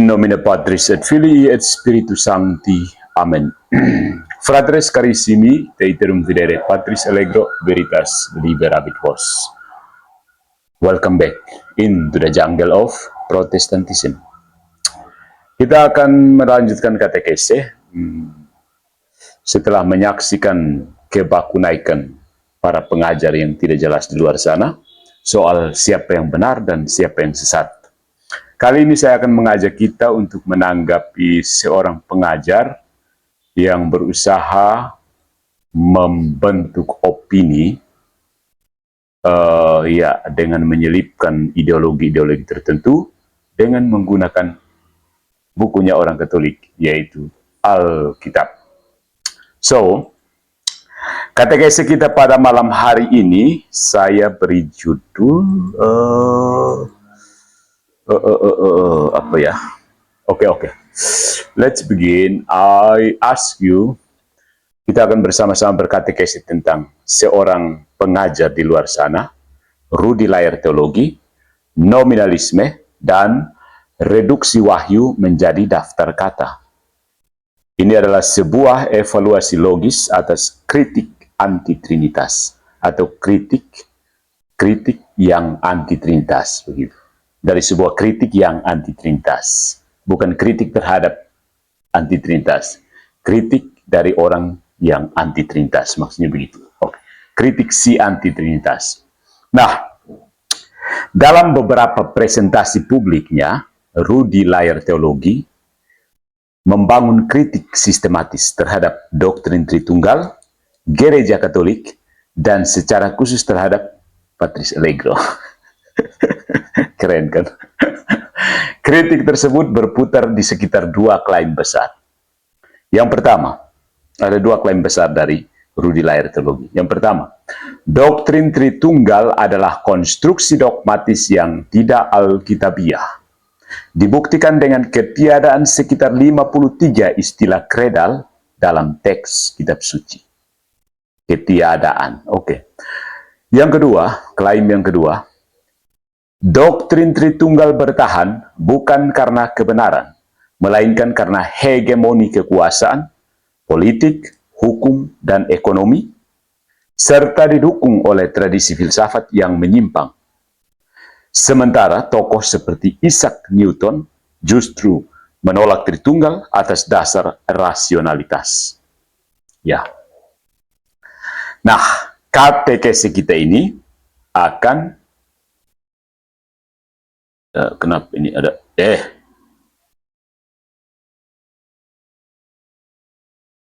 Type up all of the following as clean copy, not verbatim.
nomine Patris et Filii et Spiritus Sancti. Amen. Fratres carissimi, te iterum videre Patris allegro veritas liberabit vos. Welcome back into the jungle of Protestantism. Kita akan melanjutkan katekese setelah menyaksikan kebakunaikan para pengajar yang tidak jelas di luar sana soal siapa yang benar dan siapa yang sesat. Kali ini saya akan mengajak kita untuk menanggapi seorang pengajar yang berusaha membentuk opini dengan menyelipkan ideologi-ideologi tertentu dengan menggunakan bukunya orang Katolik, yaitu Alkitab. So, katekese kita pada malam hari ini saya beri judul apa ya? Oke. Let's begin. I ask you, kita akan bersama-sama berkatekese tentang seorang pengajar di luar sana, rudi layar teologi, nominalisme, dan reduksi wahyu menjadi daftar kata. Ini adalah sebuah evaluasi logis atas kritik anti-trinitas atau kritik yang anti-trinitas, begitu. Dari sebuah kritik yang anti-trinitas, bukan kritik terhadap anti-trinitas, kritik dari orang yang anti-trinitas, maksudnya begitu. Oke. Kritik si anti-trinitas. Nah, dalam beberapa presentasi publiknya, rudi layar teologi membangun kritik sistematis terhadap doktrin Tritunggal, Gereja Katolik, dan secara khusus terhadap Patris Allegro. Keren kan? Kritik tersebut berputar di sekitar dua klaim besar. Yang pertama, ada dua klaim besar dari rudi layar teologi. Yang pertama, doktrin Tritunggal adalah konstruksi dogmatis yang tidak alkitabiah. Dibuktikan dengan ketiadaan sekitar 53 istilah kredal dalam teks kitab suci. Ketiadaan, oke. Yang kedua, klaim yang kedua, doktrin Tritunggal bertahan bukan karena kebenaran, melainkan karena hegemoni kekuasaan, politik, hukum, dan ekonomi, serta didukung oleh tradisi filsafat yang menyimpang. Sementara tokoh seperti Isaac Newton justru menolak Tritunggal atas dasar rasionalitas. Ya. Nah, katekese kita ini akan kenapa ini ada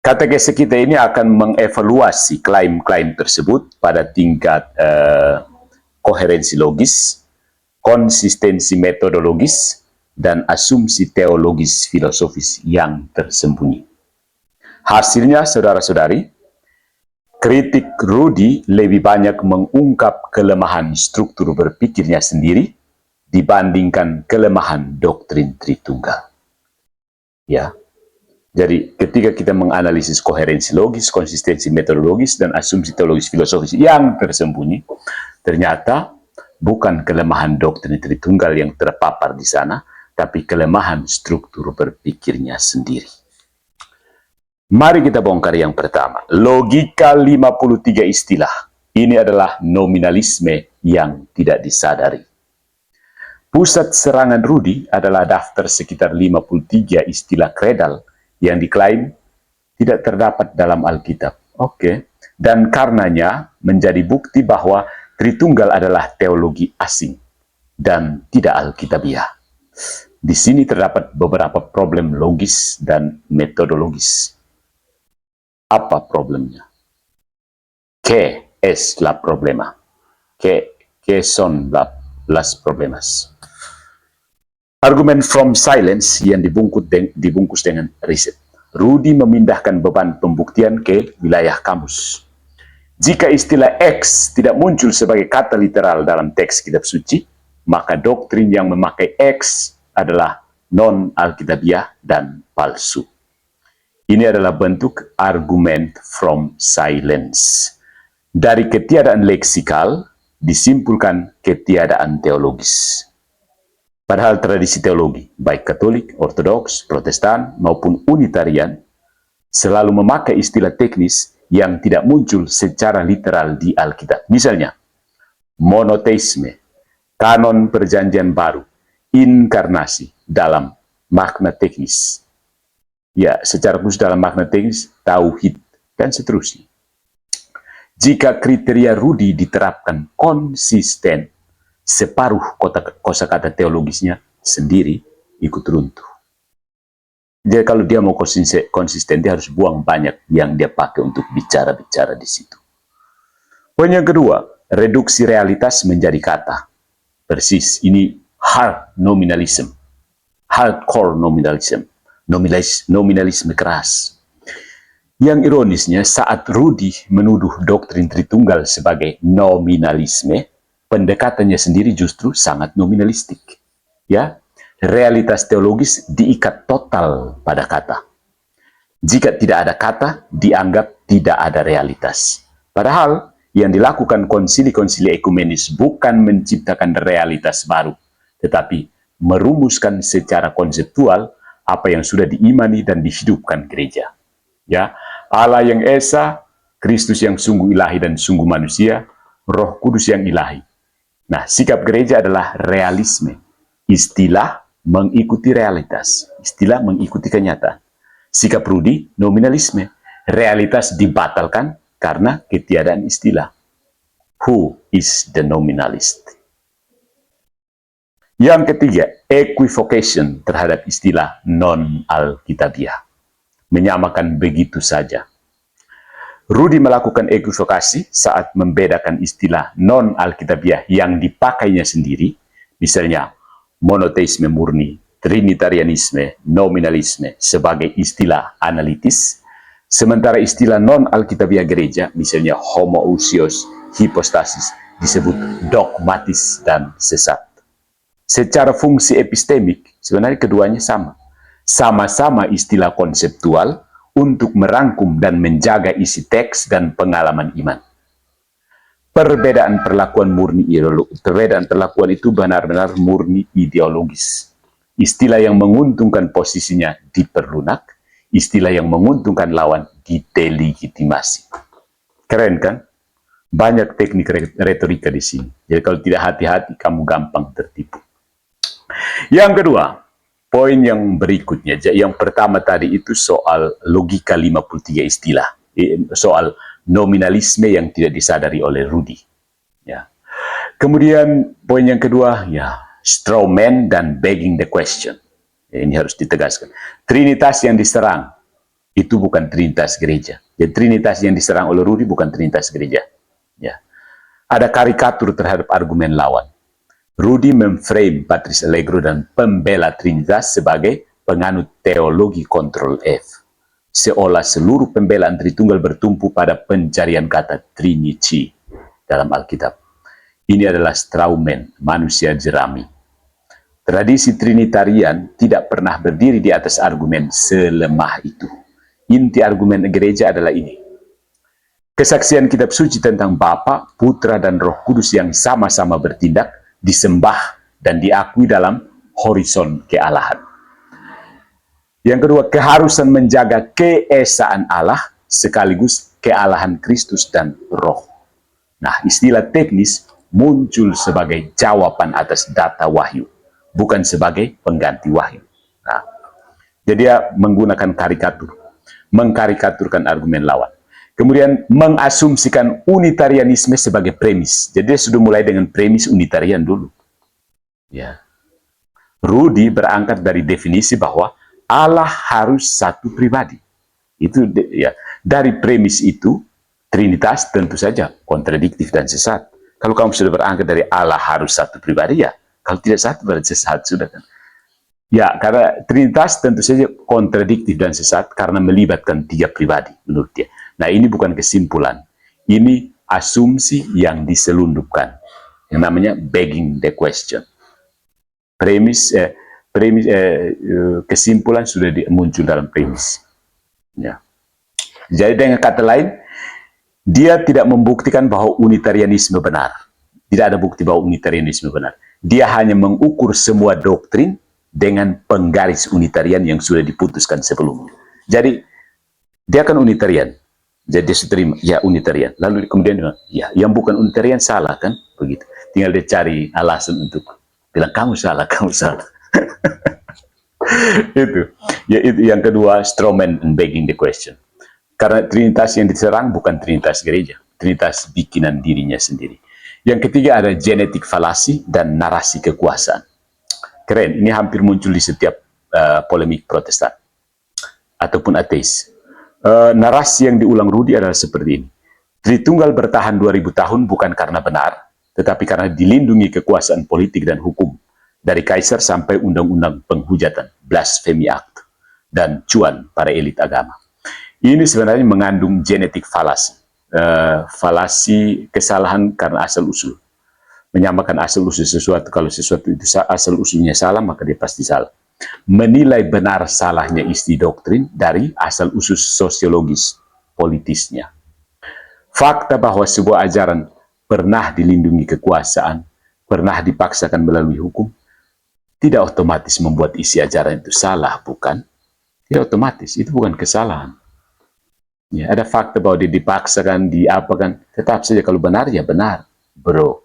katekese kita ini akan mengevaluasi klaim-klaim tersebut pada tingkat koherensi logis, konsistensi metodologis, dan asumsi teologis filosofis yang tersembunyi. Hasilnya, saudara-saudari, kritik Rudi lebih banyak mengungkap kelemahan struktur berpikirnya sendiri dibandingkan kelemahan doktrin Tritunggal. Ya. Jadi, ketika kita menganalisis koherensi logis, konsistensi metodologis, dan asumsi teologis filosofis yang tersembunyi, ternyata bukan kelemahan doktrin Tritunggal yang terpapar di sana, tapi kelemahan struktur berpikirnya sendiri. Mari kita bongkar yang pertama. Logika 53 istilah. Ini adalah nominalisme yang tidak disadari. Pusat serangan Rudi adalah daftar sekitar 53 istilah kredal yang diklaim tidak terdapat dalam Alkitab. Oke. Dan karenanya menjadi bukti bahwa Tritunggal adalah teologi asing dan tidak alkitabiah. Di sini terdapat beberapa problem logis dan metodologis. Apa problemnya? ¿Qué es la problema? ¿Qué son las problemas? Argumen from silence yang dibungkus dengan riset. Rudi memindahkan beban pembuktian ke wilayah kamus. Jika istilah X tidak muncul sebagai kata literal dalam teks kitab suci, maka doktrin yang memakai X adalah non-alkitabiah dan palsu. Ini adalah bentuk argumen from silence. Dari ketiadaan leksikal, disimpulkan ketiadaan teologis. Padahal tradisi teologi, baik Katolik, Ortodoks, Protestan, maupun Unitarian, selalu memakai istilah teknis yang tidak muncul secara literal di Alkitab. Misalnya, monoteisme, kanon perjanjian baru, inkarnasi dalam makna teknis. Ya, secara khusus dalam makna teknis, tauhid, dan seterusnya. Jika kriteria Rudi diterapkan konsisten, separuh kosakata teologisnya sendiri ikut runtuh. Jadi kalau dia mau konsisten, dia harus buang banyak yang dia pakai untuk bicara-bicara di situ. Poin yang kedua, reduksi realitas menjadi kata. Persis, ini hard nominalism. Hardcore nominalism. Nominalisme keras. Yang ironisnya, saat Rudi menuduh doktrin Tritunggal sebagai nominalisme, pendekatannya sendiri justru sangat nominalistik. Ya, realitas teologis diikat total pada kata. Jika tidak ada kata, dianggap tidak ada realitas. Padahal, yang dilakukan konsili-konsili ekumenis bukan menciptakan realitas baru, tetapi merumuskan secara konseptual apa yang sudah diimani dan dihidupkan gereja. Ya, Allah yang esa, Kristus yang sungguh ilahi dan sungguh manusia, Roh Kudus yang ilahi. Nah, sikap gereja adalah realisme. Istilah mengikuti realitas, istilah mengikuti kenyataan. Sikap Rudi, nominalisme. Realitas dibatalkan karena ketiadaan istilah. Who is the nominalist? Yang ketiga, equivocation terhadap istilah non-alkitabiah. Menyamakan begitu saja. Rudi melakukan equivokasi saat membedakan istilah non-alkitabiah yang dipakainya sendiri, misalnya monoteisme murni, trinitarianisme, nominalisme sebagai istilah analitis, sementara istilah non-alkitabiah gereja, misalnya homoousios, hipostasis, disebut dogmatis dan sesat. Secara fungsi epistemik, sebenarnya keduanya sama. Sama-sama istilah konseptual untuk merangkum dan menjaga isi teks dan pengalaman iman. Perbedaan perlakuan itu benar-benar murni ideologis. Istilah yang menguntungkan posisinya diperlunak, istilah yang menguntungkan lawan didelegitimasi. Keren kan? Banyak teknik retorika di sini. Jadi kalau tidak hati-hati, kamu gampang tertipu. Yang kedua, poin yang berikutnya, yang pertama tadi itu soal logika 53 istilah, soal nominalisme yang tidak disadari oleh Rudi. Ya. Kemudian poin yang kedua, ya, straw man dan begging the question. Ya, ini harus ditegaskan. Trinitas yang diserang itu bukan trinitas gereja. Ya, trinitas yang diserang oleh Rudi bukan trinitas gereja. Ya. Ada karikatur terhadap argumen lawan. Rudi memframe Patrice Allegro dan pembela Trinitas sebagai penganut teologi kontrol F. Seolah seluruh pembelaan Tritunggal bertumpu pada pencarian kata Trinity dalam Alkitab. Ini adalah straumen, manusia jerami. Tradisi Trinitarian tidak pernah berdiri di atas argumen selemah itu. Inti argumen gereja adalah ini. Kesaksian kitab suci tentang Bapa, Putra, dan Roh Kudus yang sama-sama bertindak, disembah dan diakui dalam horizon kealahan. Yang kedua, keharusan menjaga keesaan Allah sekaligus kealahan Kristus dan Roh. Nah, istilah teknis muncul sebagai jawaban atas data wahyu, bukan sebagai pengganti wahyu. Nah, jadi dia menggunakan karikatur, mengkarikaturkan argumen lawan. Kemudian mengasumsikan unitarianisme sebagai premis. Jadi dia sudah mulai dengan premis unitarian dulu. Ya. Rudi berangkat dari definisi bahwa Allah harus satu pribadi. Itu ya. Dari premis itu, Trinitas tentu saja kontradiktif dan sesat. Kalau kamu sudah berangkat dari Allah harus satu pribadi, ya. Kalau tidak satu berarti sesat sudah kan. Ya, karena Trinitas tentu saja kontradiktif dan sesat karena melibatkan tiga pribadi menurut dia. Nah, ini bukan kesimpulan. Ini asumsi yang diselundupkan. Yang namanya begging the question. Kesimpulan sudah muncul dalam premis. Ya. Jadi dengan kata lain, dia tidak membuktikan bahwa unitarianisme benar. Tidak ada bukti bahwa unitarianisme benar. dia hanya mengukur semua doktrin dengan penggaris unitarian yang sudah diputuskan sebelumnya. Jadi, dia kan unitarian. Jadi dia terima, ya unitarian. Lalu kemudian, ya yang bukan unitarian salah kan? Begitu. Tinggal dia cari alasan untuk bilang, kamu salah, kamu salah. Itu. Ya, itu yang kedua, strawman and begging the question. Karena Trinitas yang diserang bukan Trinitas gereja. Trinitas bikinan dirinya sendiri. Yang ketiga ada genetik falasi dan narasi kekuasaan. Keren, ini hampir muncul di setiap polemik Protestan ataupun ateis. Narasi yang diulang Rudi adalah seperti ini. Tritunggal bertahan 2000 tahun bukan karena benar, tetapi karena dilindungi kekuasaan politik dan hukum dari kaisar sampai undang-undang penghujatan, blasphemy act, dan cuan para elit agama. Ini sebenarnya mengandung genetik falasi. Falasi kesalahan karena asal-usul. Menyamakan asal-usul sesuatu, kalau sesuatu itu asal-usulnya salah, maka dia pasti salah. Menilai benar salahnya isi doktrin dari asal-usul sosiologis politisnya. Fakta bahwa sebuah ajaran pernah dilindungi kekuasaan, pernah dipaksakan melalui hukum, tidak otomatis membuat isi ajaran itu salah, bukan? Tidak otomatis, itu bukan kesalahan. Ya, ada fakta bahwa dia dipaksakan, diapakan, tetap saja kalau benar, ya benar, bro.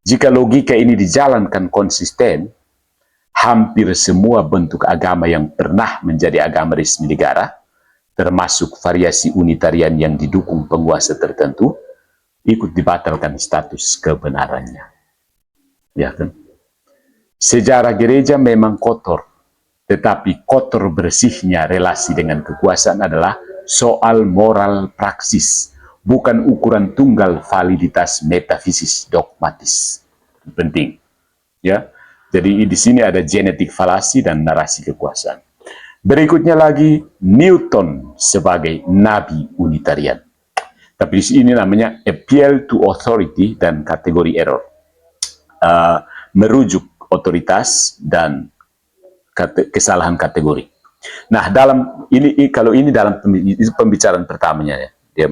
Jika logika ini dijalankan konsisten, hampir semua bentuk agama yang pernah menjadi agama resmi negara, termasuk variasi unitarian yang didukung penguasa tertentu, ikut dibatalkan status kebenarannya. Ya kan? Sejarah gereja memang kotor, tetapi kotor bersihnya relasi dengan kekuasaan adalah soal moral praksis, bukan ukuran tunggal validitas metafisis dogmatis. Penting, ya. Jadi di sini ada genetik falasi dan narasi kekuasaan. Berikutnya lagi Newton sebagai nabi unitarian. Tapi di sini namanya appeal to authority dan kategori error. Merujuk otoritas dan kesalahan kategori. Nah, dalam ini kalau ini dalam pembicaraan pertamanya ya, dia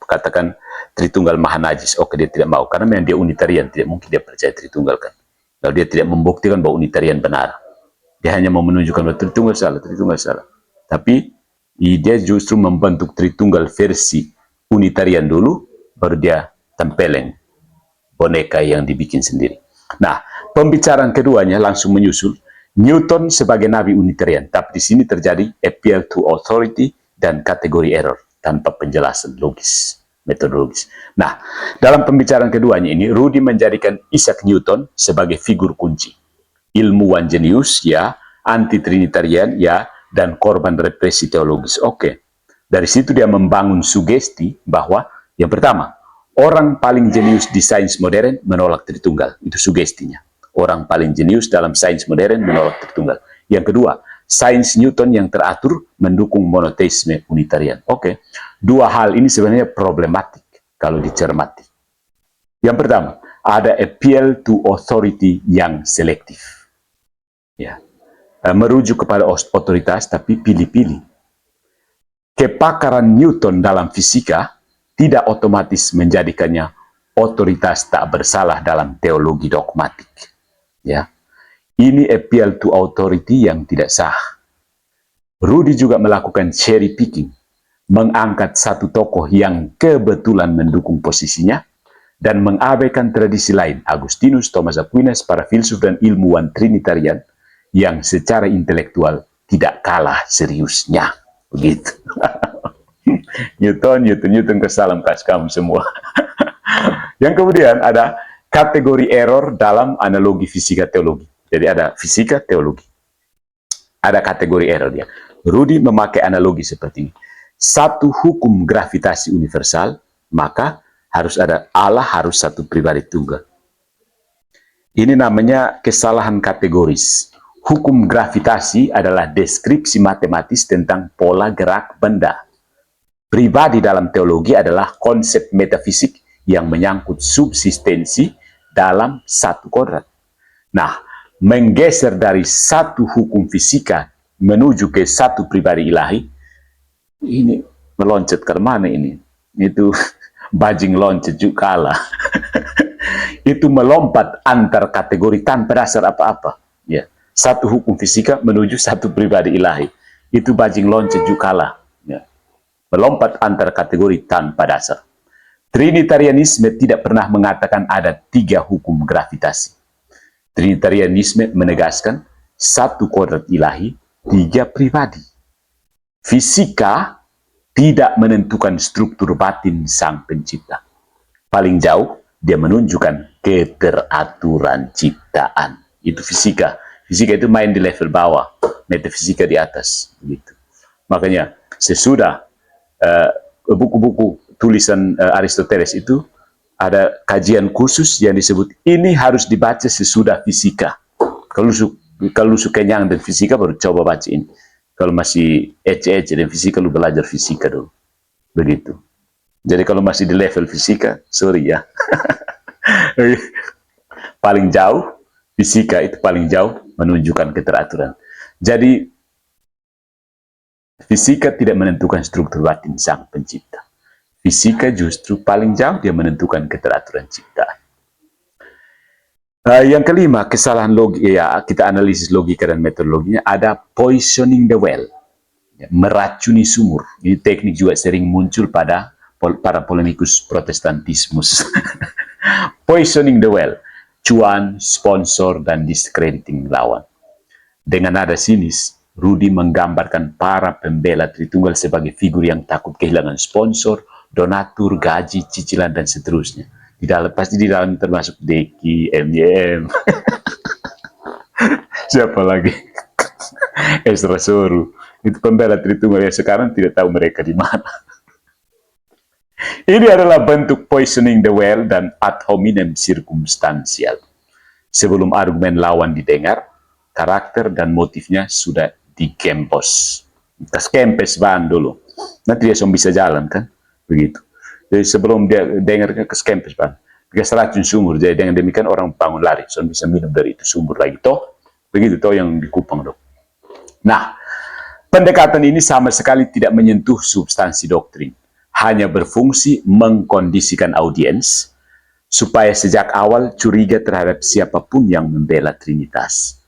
katakan Tritunggal Maha Najis. Oke, dia tidak mau karena memang dia unitarian, tidak mungkin dia percaya Tritunggal kan. Lalu dia tidak membuktikan bahwa unitarian benar. Dia hanya mau menunjukkan bahwa Tritunggal salah, Tritunggal salah. Tapi dia justru membentuk Tritunggal versi unitarian dulu, baru dia tempeleng boneka yang dibikin sendiri. Nah, pembicaraan keduanya langsung menyusul Newton sebagai nabi unitarian, tapi di sini terjadi appeal to authority dan kategori error tanpa penjelasan logis, metodologis. Nah, dalam pembicaraan keduanya ini, Rudi menjadikan Isaac Newton sebagai figur kunci. Ilmuwan jenius, ya, anti-trinitarian, ya, dan korban represi teologis. Oke. Dari situ dia membangun sugesti bahwa, yang pertama, orang paling jenius di sains modern menolak Tritunggal. Itu sugestinya. Orang paling jenius dalam sains modern menolak Tritunggal. Yang kedua, sains Newton yang teratur mendukung monoteisme unitarian. Oke. Dua hal ini sebenarnya problematik kalau dicermati. Yang pertama, ada appeal to authority yang selektif. Ya. Merujuk kepada otoritas tapi pilih-pilih. Kepakaran Newton dalam fisika tidak otomatis menjadikannya otoritas tak bersalah dalam teologi dogmatik. Ya, ini appeal to authority yang tidak sah. Rudi juga melakukan cherry picking, mengangkat satu tokoh yang kebetulan mendukung posisinya dan mengabaikan tradisi lain, Agustinus, Thomas Aquinas, para filsuf dan ilmuwan Trinitarian yang secara intelektual tidak kalah seriusnya. Begitu. Newton kesalam kas kamu semua. Yang kemudian ada kategori error dalam analogi fisika teologi. Jadi ada fisika teologi. Ada kategori error dia. Rudi memakai analogi seperti ini. Satu hukum gravitasi universal, maka harus ada Allah harus satu pribadi tunggal. Ini namanya kesalahan kategoris. Hukum gravitasi adalah deskripsi matematis tentang pola gerak benda. Pribadi dalam teologi adalah konsep metafisik yang menyangkut subsistensi dalam satu kodrat. Nah, menggeser dari satu hukum fisika menuju ke satu pribadi ilahi, ini meloncat ke mana ini? Itu bajing loncat juga kalah. Itu melompat antar kategori tanpa dasar apa-apa. Ya. Satu hukum fisika menuju satu pribadi ilahi. Itu bajing loncat jukala. Ya. Melompat antar kategori tanpa dasar. Trinitarianisme tidak pernah mengatakan ada 3 hukum gravitasi. Trinitarianisme menegaskan satu kodrat ilahi, 3 pribadi. Fisika tidak menentukan struktur batin sang pencipta. Paling jauh, dia menunjukkan keteraturan ciptaan. Itu fisika. Fisika itu main di level bawah, metafisika di atas. Begitu. Makanya, sesudah buku-buku tulisan Aristoteles itu, ada kajian khusus yang disebut, ini harus dibaca sesudah fisika. Kalau lu kenyang dan fisika, baru coba baca ini. Kalau masih ece-ece dan fisika, lu belajar fisika dulu. Begitu. Jadi kalau masih di level fisika, sorry ya. Paling jauh, fisika itu paling jauh menunjukkan keteraturan. Jadi, fisika tidak menentukan struktur batin sang pencipta. Fisika justru paling jauh dia menentukan keteraturan ciptaan. Yang kelima, kesalahan logika, kita analisis logika dan metodologinya, ada poisoning the well, meracuni sumur. Ini teknik juga sering muncul pada para polemikus protestantismus. Poisoning the well, cuan, sponsor, dan discrediting lawan. Dengan nada sinis, Rudi menggambarkan para pembela Tritunggal sebagai figur yang takut kehilangan sponsor, donatur, gaji, cicilan, dan seterusnya. Pasti di dalam termasuk Deki, MYM, siapa lagi? Esra Soru. Itu pembela Tritunggal yang sekarang tidak tahu mereka di mana. Ini adalah bentuk poisoning the well dan ad hominem circumstantial. Sebelum argumen lawan didengar, karakter dan motifnya sudah dikempos. Kita kempes bahan dulu. Nanti dia bisa jalan kan? Begitu. Jadi sebelum dia dengar ke kempes bahan. Dia racun sumur. Jadi dengan demikian orang bangun lari. So bisa minum dari itu sumur lagi. Toh? Begitu toh yang di Kupang dong. Nah, pendekatan ini sama sekali tidak menyentuh substansi doktrin. Hanya berfungsi mengkondisikan audiens supaya sejak awal curiga terhadap siapapun yang membela Trinitas.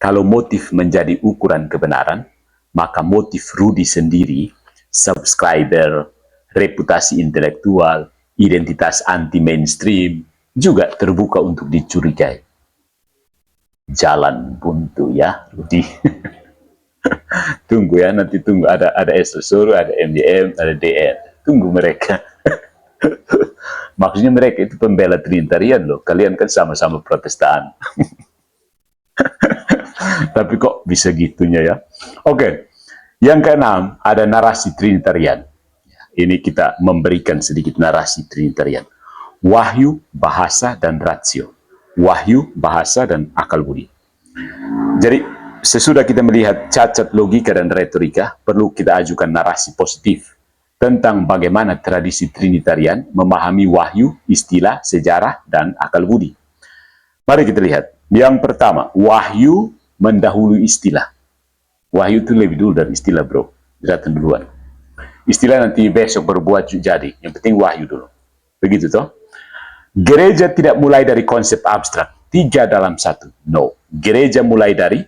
Kalau motif menjadi ukuran kebenaran, maka motif Rudi sendiri, subscriber, reputasi intelektual, identitas anti-mainstream, juga terbuka untuk dicurigai. Jalan buntu ya, Rudi. Tunggu ya, nanti tunggu. Ada Esosoro, ada MDM, ada DN. Tunggu mereka. Maksudnya mereka itu pembela Trinitarian loh. Kalian kan sama-sama Protestan. Tapi kok bisa gitunya ya? Oke. Yang keenam, ada narasi Trinitarian. Ini kita memberikan sedikit narasi Trinitarian. Wahyu, bahasa, dan ratio. Wahyu, bahasa, dan akal budi. Jadi, sesudah kita melihat cacat logika dan retorika, perlu kita ajukan narasi positif tentang bagaimana tradisi Trinitarian memahami wahyu, istilah, sejarah, dan akal budi. Mari kita lihat. Yang pertama, wahyu mendahului istilah. Wahyu itu lebih dulu dari istilah, bro. Datang duluan. Istilah nanti besok berbuat jadi. Yang penting wahyu dulu. Begitu toh? Gereja tidak mulai dari konsep abstrak. 3 dalam 1. No. Gereja mulai dari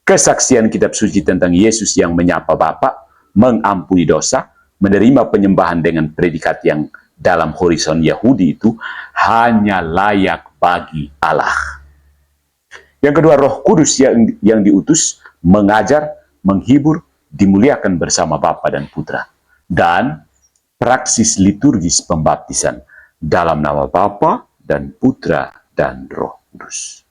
kesaksian kitab suci tentang Yesus yang menyapa Bapa, mengampuni dosa, menerima penyembahan dengan predikat yang dalam horizon Yahudi itu hanya layak bagi Allah. Yang kedua, Roh Kudus yang diutus mengajar, menghibur, dimuliakan bersama Bapa dan Putra. Dan praksis liturgis pembaptisan dalam nama Bapa dan Putra dan Roh Kudus.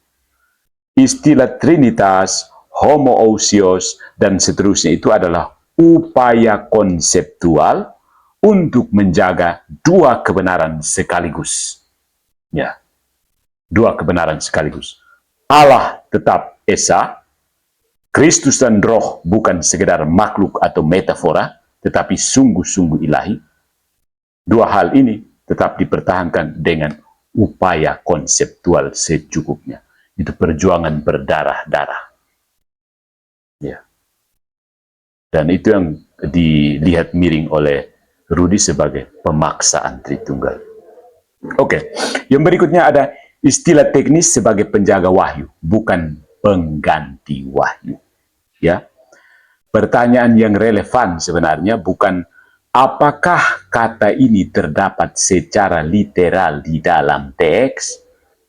Istilah Trinitas, homoousios, dan seterusnya itu adalah upaya konseptual untuk menjaga 2 kebenaran sekaligus. Ya, 2 kebenaran sekaligus. Allah tetap Esa, Kristus dan Roh bukan sekedar makhluk atau metafora, tetapi sungguh-sungguh ilahi. 2 hal ini tetap dipertahankan dengan upaya konseptual secukupnya. Itu perjuangan berdarah-darah. Ya. Dan itu yang dilihat miring oleh Rudi sebagai pemaksaan Tritunggal. Oke, yang berikutnya ada istilah teknis sebagai penjaga wahyu, bukan pengganti wahyu. Ya, pertanyaan yang relevan sebenarnya bukan apakah kata ini terdapat secara literal di dalam teks.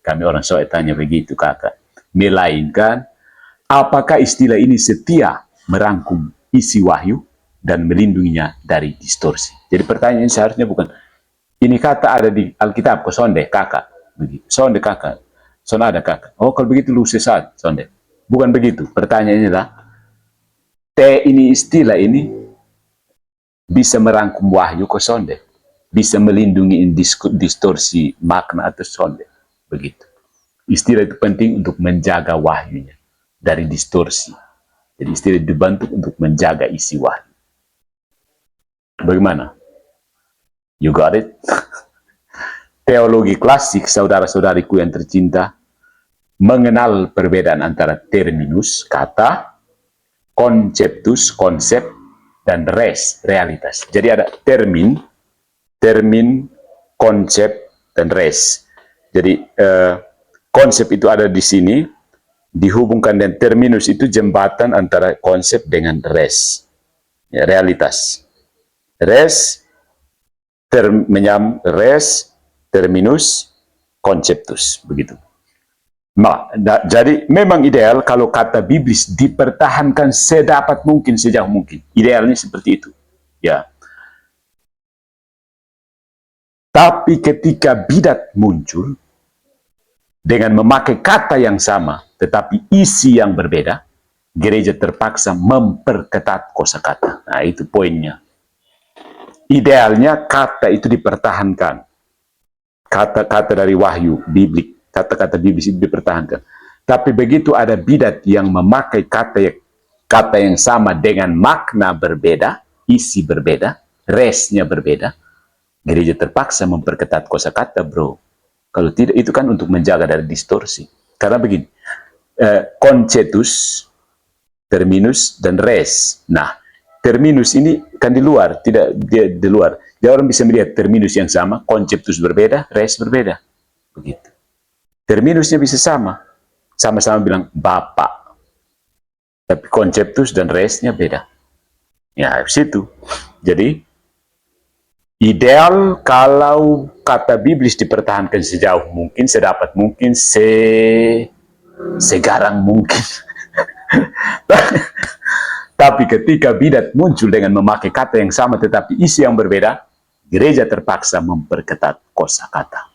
Kami orang Soe tanya begitu kakak. Melainkan apakah istilah ini setia merangkum isi wahyu dan melindunginya dari distorsi. Jadi pertanyaan seharusnya bukan ini kata ada di Alkitab, kok sonde kakak, begitu. Sonde kakak, son ada kakak. Oh kalau begitu lu sesat, sonde. Bukan begitu. Pertanyaannya adalah, ini istilah ini bisa merangkum wahyu kok sonde, bisa melindungi distorsi makna atau sonde, begitu. Istilah itu penting untuk menjaga wahyunya dari distorsi. Jadi istilah dibentuk untuk menjaga isi wahyu. Bagaimana? You got it? Teologi klasik, saudara-saudariku yang tercinta, mengenal perbedaan antara terminus, kata, konceptus, konsep, dan res, realitas. Jadi ada termin, konsep, dan res. Jadi konsep itu ada di sini, dihubungkan dengan terminus itu jembatan antara konsep dengan res, ya, realitas. Res, res, terminus, konceptus, begitu. Jadi memang ideal kalau kata biblis dipertahankan sedapat mungkin, sejauh mungkin. Idealnya seperti itu. Ya. Tapi ketika bidat muncul dengan memakai kata yang sama, tetapi isi yang berbeda, gereja terpaksa memperketat kosakata. Nah, itu poinnya. Idealnya kata itu dipertahankan. Kata-kata dari wahyu, biblik, kata-kata biblis itu dipertahankan. Tapi begitu ada bidat yang memakai kata yang sama dengan makna berbeda, isi berbeda, resnya berbeda, gereja terpaksa memperketat kosakata, bro. Kalau tidak, itu kan untuk menjaga dari distorsi. Karena begini, koncetus, terminus, dan res. Nah, terminus ini kan di luar, tidak di luar. Jadi orang bisa melihat terminus yang sama, konceptus berbeda, res berbeda. Begitu. Terminusnya bisa sama-sama bilang Bapak. Tapi konceptus dan resnya beda. Ya, situ. Jadi, ideal kalau kata biblis dipertahankan sejauh mungkin, sedapat mungkin, segarang mungkin. Tapi ketika bidat muncul dengan memakai kata yang sama tetapi isi yang berbeda, gereja terpaksa memperketat kosakata.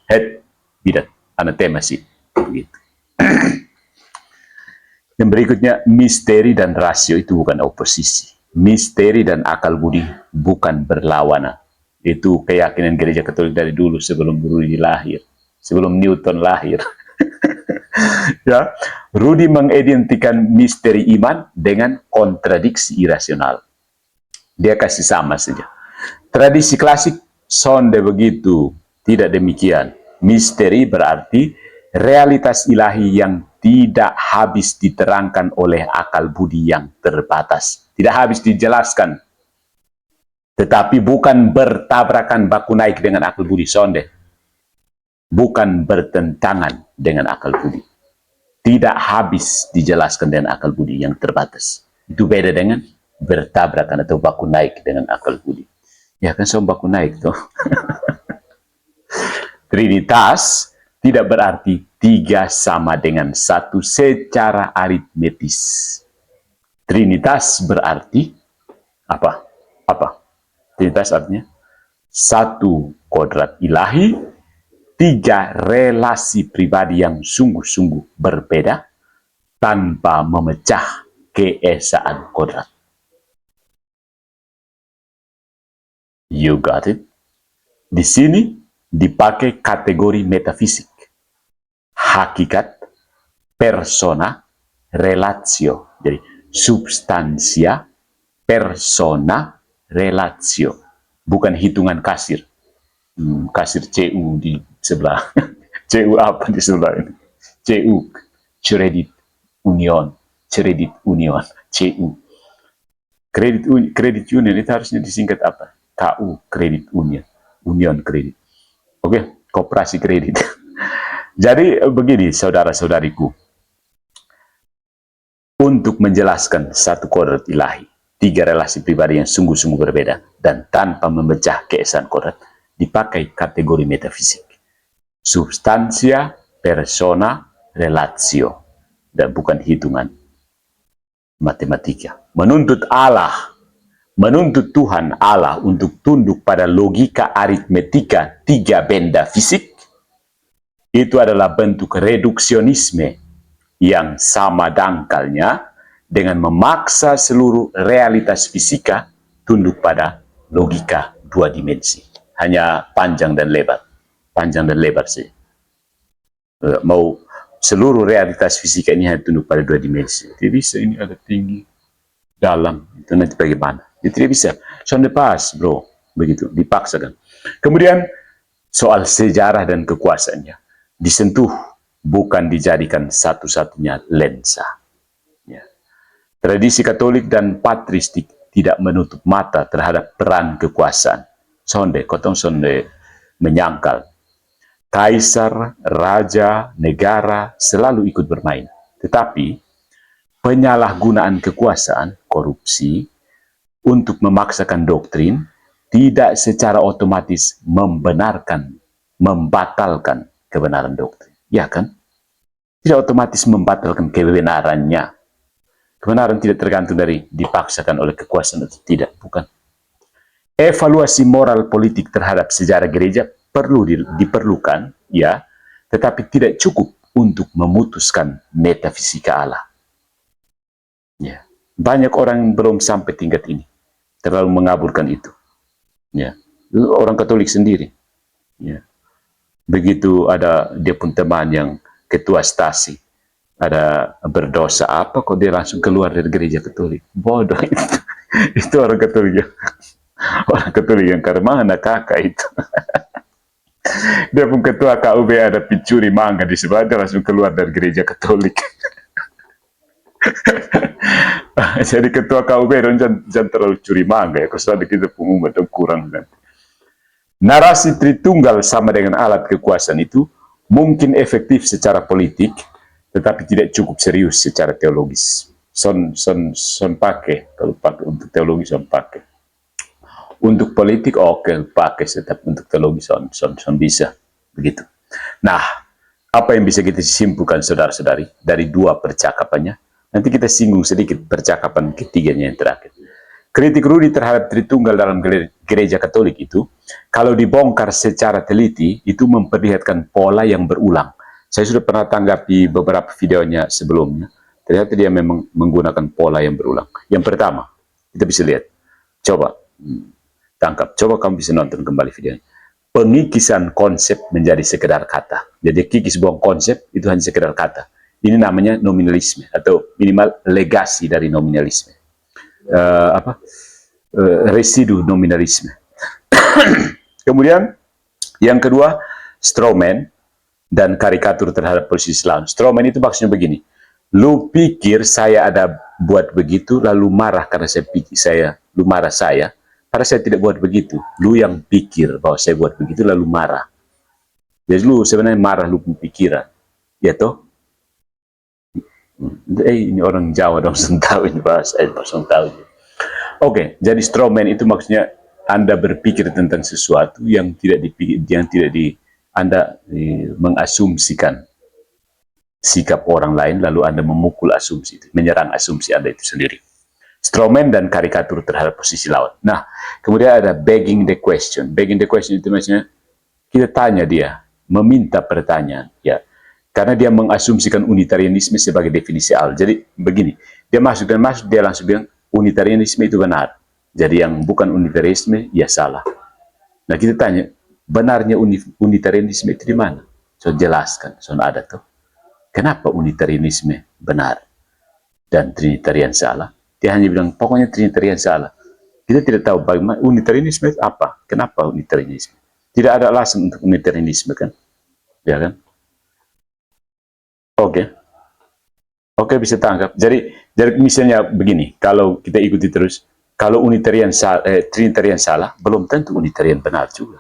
Bidat, anatema sih. Begitu. Yang berikutnya, misteri dan rasio itu bukan oposisi. Misteri dan akal budi bukan berlawanan. Itu keyakinan gereja Katolik dari dulu sebelum Rudi lahir, sebelum Newton lahir. Ya, Rudi mengidentikan misteri iman dengan kontradiksi irasional. Dia kasih sama saja. Tradisi klasik sonde begitu, tidak demikian. Misteri berarti realitas ilahi yang tidak habis diterangkan oleh akal budi yang terbatas. Tidak habis dijelaskan. Tetapi bukan bertabrakan baku naik dengan akal budi, sonde. Bukan bertentangan dengan akal budi. Tidak habis dijelaskan dengan akal budi yang terbatas. Itu beda dengan bertabrakan atau baku naik dengan akal budi. Ya kan so baku naik tuh. Trinitas tidak berarti tiga sama dengan satu secara aritmetis. Trinitas berarti apa? Trinitas artinya satu kodrat ilahi, tiga relasi pribadi yang sungguh-sungguh berbeda tanpa memecah keesaan kodrat. You got it? Di sini dipakai kategori metafisik, hakikat, persona, relatio. Jadi substansia, persona, relatio. Bukan hitungan kasir. Kasir CU di sebelah. CU apa di sebelah ini? CU, credit union. Credit union, CU. Credit union itu harusnya disingkat apa? KU, credit union. Union kredit. Oke, koperasi kredit. Jadi begini saudara-saudariku, untuk menjelaskan satu kodrat ilahi, tiga relasi pribadi yang sungguh-sungguh berbeda dan tanpa memecah keesaan kodrat, dipakai kategori metafisik. Substansia, persona, relatio, dan bukan hitungan matematika. Menuntut Allah, menuntut Tuhan Allah untuk tunduk pada logika aritmetika tiga benda fisik, itu adalah bentuk reduksionisme yang sama dangkalnya dengan memaksa seluruh realitas fisika tunduk pada logika dua dimensi. Hanya panjang dan lebar sih. Mau seluruh realitas fisika ini hanya tunduk pada dua dimensi. Tidak bisa, ini ada tinggi, dalam, itu nanti bagaimana? Itu tidak bisa. Soalnya pas, bro. Begitu, dipaksakan. Kemudian, soal sejarah dan kekuasaannya. Disentuh, bukan dijadikan satu-satunya lensa. Ya. Tradisi Katolik dan patristik tidak menutup mata terhadap peran kekuasaan. Kotong sonde menyangkal. Kaisar, raja, negara selalu ikut bermain. Tetapi, penyalahgunaan kekuasaan, korupsi, untuk memaksakan doktrin, tidak secara otomatis membatalkan kebenaran doktrin. Ya kan? Tidak otomatis membatalkan kebenarannya. Kebenaran tidak tergantung dari dipaksakan oleh kekuasaan atau tidak, bukan. Evaluasi moral politik terhadap sejarah gereja diperlukan, ya, tetapi tidak cukup untuk memutuskan metafisika Allah. Ya. Banyak orang yang belum sampai tingkat ini, terlalu mengaburkan itu. Ya. Orang Katolik sendiri. Ya. Begitu ada dia pun teman yang ketua stasi, ada berdosa apa kok dia langsung keluar dari gereja Katolik. Bodoh itu. Itu orang Katolik yang orang Katolik yang karena kakak itu. Dia pun ketua KUB ada pencuri mangga di sebelah, dia langsung keluar dari gereja Katolik. Jadi ketua KUB jangan terlalu curi mangga ya, kalau kita pengumuman dan kurang nanti. Narasi Tritunggal sama dengan alat kekuasaan itu mungkin efektif secara politik, tetapi tidak cukup serius secara teologis. Son pakai, kalau pakai untuk teologi son pakai. Untuk politik oke, pakai, tetapi untuk teologi son bisa. Begitu. Nah, apa yang bisa kita simpulkan saudara-saudari dari dua percakapannya? Nanti kita singgung sedikit percakapan ketiganya yang terakhir. Kritik Rudi terhadap Tritunggal dalam gereja Katolik itu, kalau dibongkar secara teliti, itu memperlihatkan pola yang berulang. Saya sudah pernah tanggapi beberapa videonya sebelumnya, ternyata dia memang menggunakan pola yang berulang. Yang pertama, kita bisa lihat, coba tangkap, coba kamu bisa nonton kembali videonya. Pengikisan konsep menjadi sekedar kata. Jadi kikis buang konsep, itu hanya sekedar kata. Ini namanya nominalisme, atau minimal legasi dari nominalisme. Residu nominalisme. Kemudian yang kedua, strawman dan karikatur terhadap posisi lawan. Strawman itu maksudnya begini, lu pikir saya ada buat begitu lalu marah karena lu marah saya, padahal saya tidak buat begitu. Lu yang pikir bahwa saya buat begitu lalu marah. Jadi lu sebenarnya marah, lu pikiran, ya toh. Ini orang Jawa dong, tahu ini bahasa tahu. Oke, jadi strawman itu maksudnya Anda berpikir tentang sesuatu yang tidak Anda mengasumsikan sikap orang lain, lalu Anda memukul asumsi itu, menyerang asumsi Anda itu sendiri. Strawman dan karikatur terhadap posisi lawan. Nah, kemudian ada begging the question. Begging the question itu maksudnya kita tanya dia, meminta pertanyaan, ya. Karena dia mengasumsikan unitarianisme sebagai definisi Allah. Jadi begini, dia langsung bilang unitarianisme itu benar. Jadi yang bukan unitarianisme, ya salah. Nah kita tanya, benarnya unitarianisme itu di mana? So jelaskan, so ada tuh. Kenapa unitarianisme benar dan trinitarian salah? Dia hanya bilang, pokoknya trinitarian salah. Kita tidak tahu bagaimana unitarianisme itu apa. Kenapa unitarianisme? Tidak ada alasan untuk unitarianisme kan? Ya kan? Oke, bisa tangkap. Jadi misalnya begini, kalau kita ikuti terus, kalau trinitarian salah, belum tentu unitarian benar juga.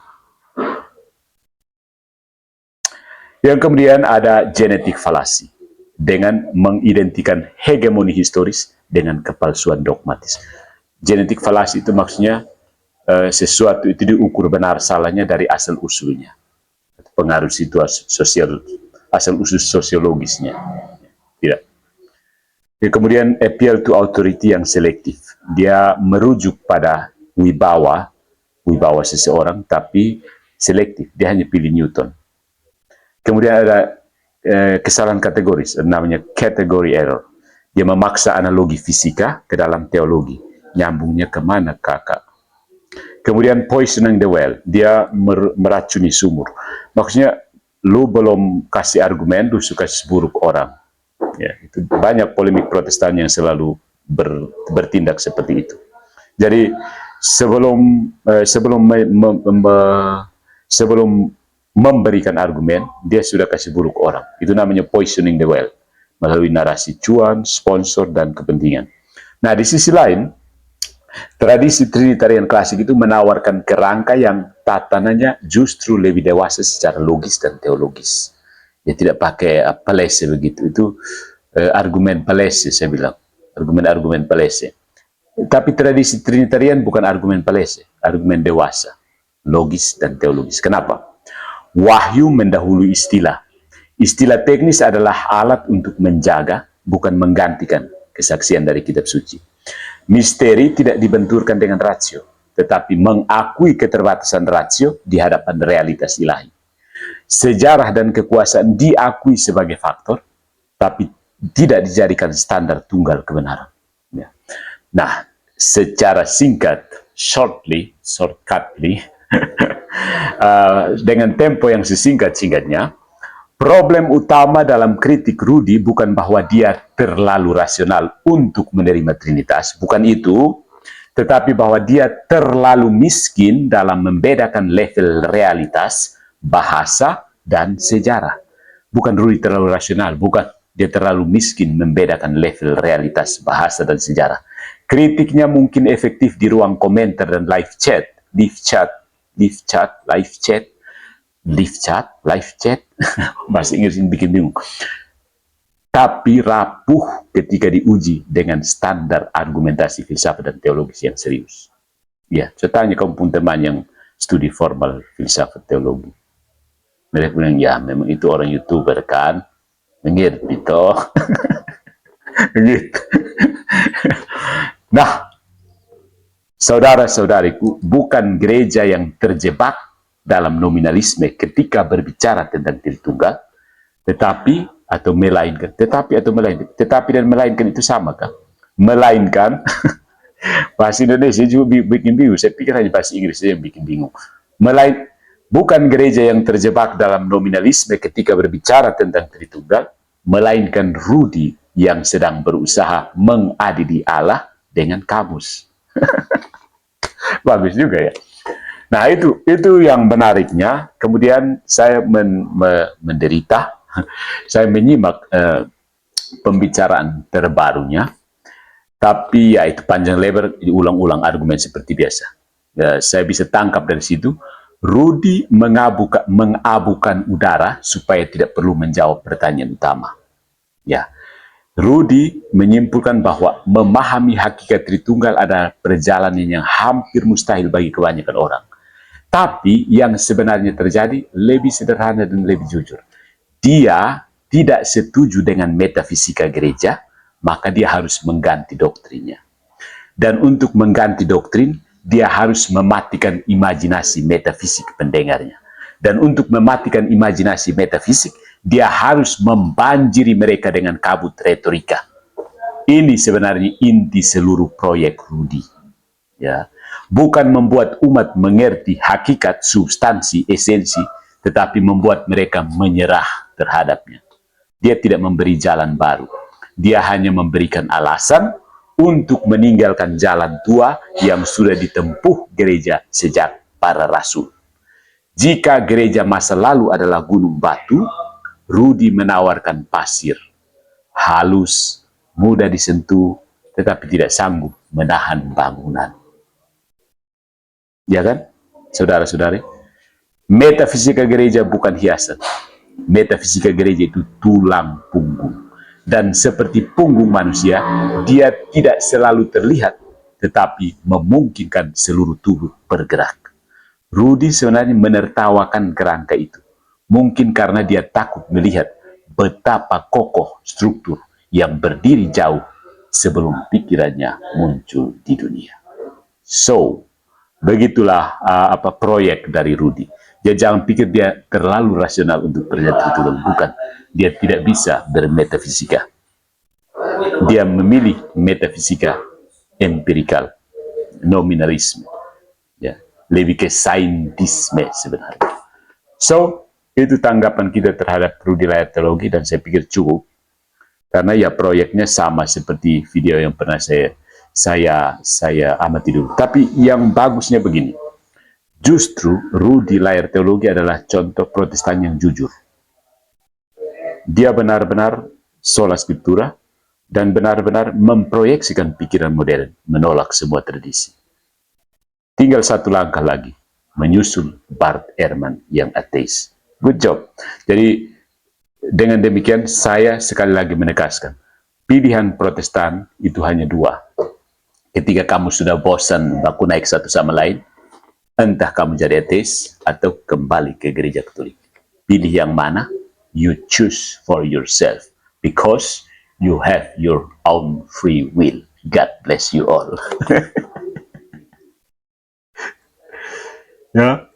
Yang kemudian ada genetik falasi dengan mengidentikan hegemoni historis dengan kepalsuan dogmatis. Genetik falasi itu maksudnya sesuatu itu diukur benar salahnya dari asal usulnya, pengaruh situasi sosial, asal usul sosiologisnya. Tidak. Kemudian appeal to authority yang selektif. Dia merujuk pada wibawa seseorang, tapi selektif. Dia hanya pilih Newton. Kemudian ada kesalahan kategoris, namanya category error. Dia memaksa analogi fisika ke dalam teologi. Nyambungnya kemana kakak? Kemudian poisoning the well. Dia meracuni sumur. Maksudnya, lu belum kasih argumen, lu suka seburuk orang. Ya, itu banyak polemik Protestan yang selalu bertindak seperti itu. Jadi sebelum memberikan argumen, dia sudah kasih buruk orang. Itu namanya poisoning the well, melalui narasi cuan, sponsor, dan kepentingan. Nah, di sisi lain, tradisi Trinitarian klasik itu menawarkan kerangka yang tatanannya justru lebih dewasa secara logis dan teologis. Dia tidak pakai palese begitu. Itu argumen palese, saya bilang. Argumen-argumen palese. Tapi tradisi Trinitarian bukan argumen palese, argumen dewasa, logis dan teologis. Kenapa? Wahyu mendahului istilah. Istilah teknis adalah alat untuk menjaga, bukan menggantikan kesaksian dari kitab suci. Misteri tidak dibenturkan dengan rasio, tetapi mengakui keterbatasan rasio di hadapan realitas ilahi. Sejarah dan kekuasaan diakui sebagai faktor, tapi tidak dijadikan standar tunggal kebenaran. Ya. Nah, secara singkat, shortly, dengan tempo yang sesingkat-singkatnya, problem utama dalam kritik Rudi bukan bahwa dia terlalu rasional untuk menerima Trinitas, bukan itu, tetapi bahwa dia terlalu miskin dalam membedakan level realitas, bahasa, dan sejarah. Bukan Rudi terlalu rasional, bukan. Dia terlalu miskin membedakan level realitas, bahasa, dan sejarah. Kritiknya mungkin efektif di ruang komentar dan live chat. Bahasa Inggris ini bikin bingung. Tapi rapuh ketika diuji dengan standar argumentasi filsafat dan teologis yang serius. Ya, saya tanya kamu pun teman yang studi formal filsafat teologi. Mereka bilang, ya memang itu orang YouTuber kan. Mengerti toh. Gitu. Nah, saudara-saudariku, bukan gereja yang terjebak dalam nominalisme ketika berbicara tentang Tritunggal, tetapi dan melainkan itu sama kan? Melainkan, bahasa Indonesia juga bikin bingung. Saya pikir hanya bahasa Inggris yang bikin bingung. Bukan gereja yang terjebak dalam nominalisme ketika berbicara tentang Tritunggal, melainkan Rudi yang sedang berusaha mengadili Allah dengan kamus. Bagus juga ya. Nah, itu yang menariknya. Kemudian saya menderita, saya menyimak pembicaraan terbarunya, tapi ya itu panjang lebar, diulang-ulang argumen seperti biasa. Ya, saya bisa tangkap dari situ, Rudi mengabukan udara supaya tidak perlu menjawab pertanyaan utama. Ya, Rudi menyimpulkan bahwa memahami hakikat Tritunggal adalah perjalanan yang hampir mustahil bagi kebanyakan orang. Tapi yang sebenarnya terjadi lebih sederhana dan lebih jujur. Dia tidak setuju dengan metafisika gereja, maka dia harus mengganti doktrinnya. Dan untuk mengganti doktrin, dia harus mematikan imajinasi metafisik pendengarnya. Dan untuk mematikan imajinasi metafisik, dia harus membanjiri mereka dengan kabut retorika. Ini sebenarnya inti seluruh proyek Rudi. Ya, bukan membuat umat mengerti hakikat, substansi, esensi, tetapi membuat mereka menyerah terhadapnya. Dia tidak memberi jalan baru. Dia hanya memberikan alasan untuk meninggalkan jalan tua yang sudah ditempuh gereja sejak para rasul. Jika gereja masa lalu adalah gunung batu, Rudi menawarkan pasir, halus, mudah disentuh, tetapi tidak sanggup menahan bangunan. Ya kan, saudara-saudari? Metafisika gereja bukan hiasan, Metafisika gereja itu tulang punggung. Dan seperti punggung manusia, dia tidak selalu terlihat, tetapi memungkinkan seluruh tubuh bergerak. Rudy sebenarnya menertawakan kerangka itu. Mungkin karena dia takut melihat betapa kokoh struktur yang berdiri jauh sebelum pikirannya muncul di dunia. So, begitulah proyek dari Rudy. Dia jangan pikir dia terlalu rasional untuk pernyataan itu. Bukan. Dia tidak bisa bermetafisika. Dia memilih metafisika empirikal, nominalisme. Ya, lebih ke saintisme sebenarnya. So, itu tanggapan kita terhadap Rudy layar teologi, dan saya pikir cukup. Karena ya proyeknya sama seperti video yang pernah saya amati dulu. Tapi yang bagusnya begini. Justru Rudy layar teologi adalah contoh Protestan yang jujur. Dia benar-benar sola scriptura dan benar-benar memproyeksikan pikiran modern, menolak semua tradisi. Tinggal satu langkah lagi, menyusul Bart Ehrman yang ateis. Good job. Jadi dengan demikian saya sekali lagi menegaskan, pilihan Protestan itu hanya dua. Ketika kamu sudah bosan baku naik satu sama lain, entah kamu jadi ateis atau kembali ke gereja Katolik. Pilih yang mana? You choose for yourself. Because you have your own free will. God bless you all. Ya.